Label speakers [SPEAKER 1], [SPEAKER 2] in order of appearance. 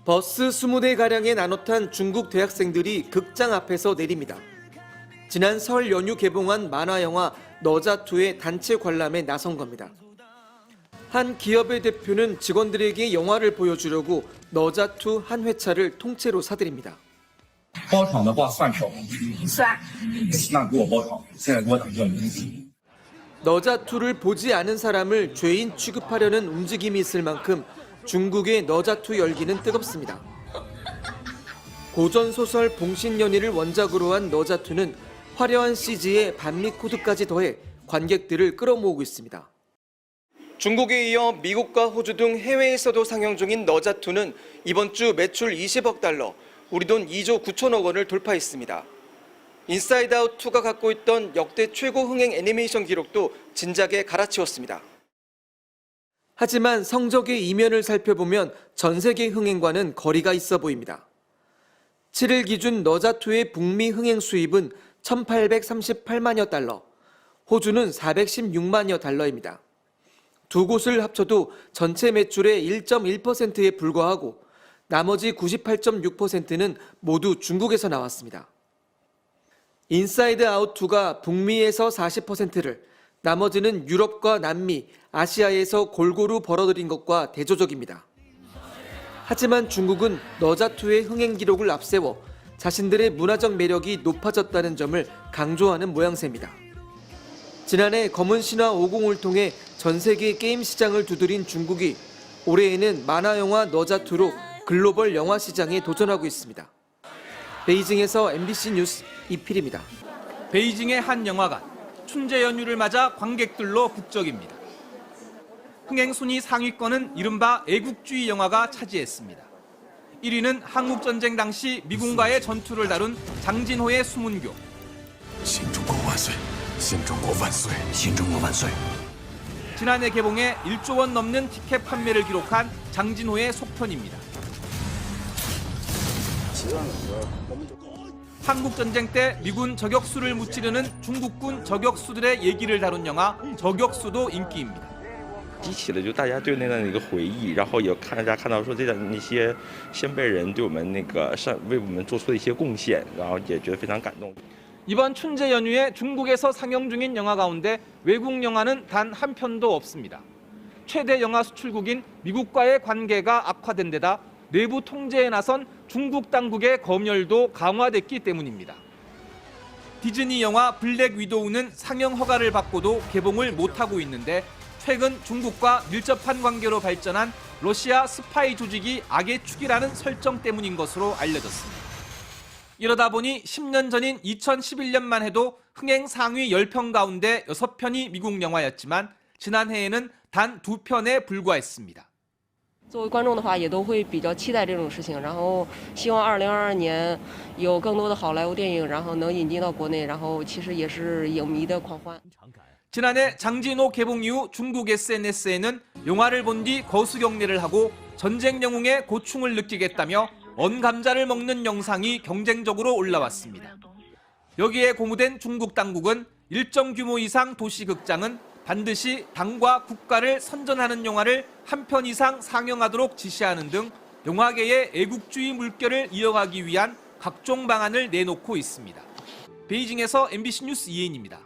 [SPEAKER 1] 버스 20대가량의 나눠탄 중국 대학생들이 극장 앞에서 내립니다. 지난 설 연휴 개봉한 만화영화 너자2의 단체 관람에 나선 겁니다. 한 기업의 대표는 직원들에게 영화를 보여주려고 너자2 한 회차를 통째로 사들입니다.
[SPEAKER 2] 包场的话算票吗？
[SPEAKER 3] 算。
[SPEAKER 2] 那给我包场，现在给我打这名字。
[SPEAKER 1] 너자2를 보지 않은 사람을 죄인 취급하려는 움직임이 있을 만큼 중국의 너자2 열기는 뜨겁습니다. 고전소설 봉신연희를 원작으로 한 너자2는 화려한 CG에 반미 코드까지 더해 관객들을 끌어모으고 있습니다. 중국에 이어 미국과 호주 등 해외에서도 상영 중인 너자2는 이번 주 매출 20억 달러, 우리 돈 2조 9천억 원을 돌파했습니다. 인사이드 아웃 2가 갖고 있던 역대 최고 흥행 애니메이션 기록도 진작에 갈아치웠습니다. 하지만 성적의 이면을 살펴보면 전 세계 흥행과는 거리가 있어 보입니다. 7일 기준 너자2의 북미 흥행 수입은 1,838만여 달러, 호주는 416만여 달러입니다. 두 곳을 합쳐도 전체 매출의 1.1%에 불과하고 나머지 98.6%는 모두 중국에서 나왔습니다. 인사이드 아웃 2가 북미에서 40%를, 나머지는 유럽과 남미, 아시아에서 골고루 벌어들인 것과 대조적입니다. 하지만 중국은 너자2의 흥행 기록을 앞세워 자신들의 문화적 매력이 높아졌다는 점을 강조하는 모양새입니다. 지난해 검은 신화 5공을 통해 전 세계 게임 시장을 두드린 중국이 올해에는 만화영화 너자2로 글로벌 영화 시장에 도전하고 있습니다. 베이징에서 MBC 뉴스 이필입니다.
[SPEAKER 4] 베이징의 한 영화관, 춘제 연휴를 맞아 관객들로 북적입니다. 흥행 순위 상위권은 이른바 애국주의 영화가 차지했습니다. 1위는 한국전쟁 당시 미군과의 전투를 다룬 장진호의 수문교.
[SPEAKER 5] 新中国万岁! 新中国万岁! 新中国万岁!
[SPEAKER 4] 지난해 개봉해 1조 원 넘는 티켓 판매를 기록한 장진호의 속편입니다. 한국전쟁 때 미군 저격수를 무찌르는 중국군 저격수들의 얘기를 다룬 영화 저격수도 인기입니다.
[SPEAKER 6] 激起了就大家对那段的一个回忆，然后也看大家看到说那些先辈人对我们为我们做出的一些贡献，然后也觉得非常感动。
[SPEAKER 4] 이번 춘제 연휴에 중국에서 상영 중인 영화 가운데 외국 영화는 단 한 편도 없습니다. 최대 영화 수출국인 미국과의 관계가 악화된 데다 내부 통제에 나선 중국 당국의 검열도 강화됐기 때문입니다. 디즈니 영화 블랙 위도우는 상영 허가를 받고도 개봉을 못하고 있는데 최근 중국과 밀접한 관계로 발전한 러시아 스파이 조직이 악의 축이라는 설정 때문인 것으로 알려졌습니다. 이러다 보니 10년 전인 2011년만 해도 흥행 상위 10편 가운데 6편이 미국 영화였지만 지난해에는 단 2편에 불과했습니다.
[SPEAKER 3] 作为观众的话，也都会比较期待这种事情，然后希望2022年有更多的好莱坞电影，然后能引进到国内，然后其实也是影迷的狂欢。
[SPEAKER 4] 지난해 장진호 개봉 이후 중국 SNS에는 영화를 본 뒤 거수경례를 하고 전쟁 영웅의 고충을 느끼겠다며 언감자를 먹는 영상이 경쟁적으로 올라왔습니다. 여기에 고무된 중국 당국은 일정 규모 이상 도시극장은 반드시 당과 국가를 선전하는 영화를 한 편 이상 상영하도록 지시하는 등 영화계의 애국주의 물결을 이어가기 위한 각종 방안을 내놓고 있습니다. 베이징에서 MBC 뉴스 이혜인입니다.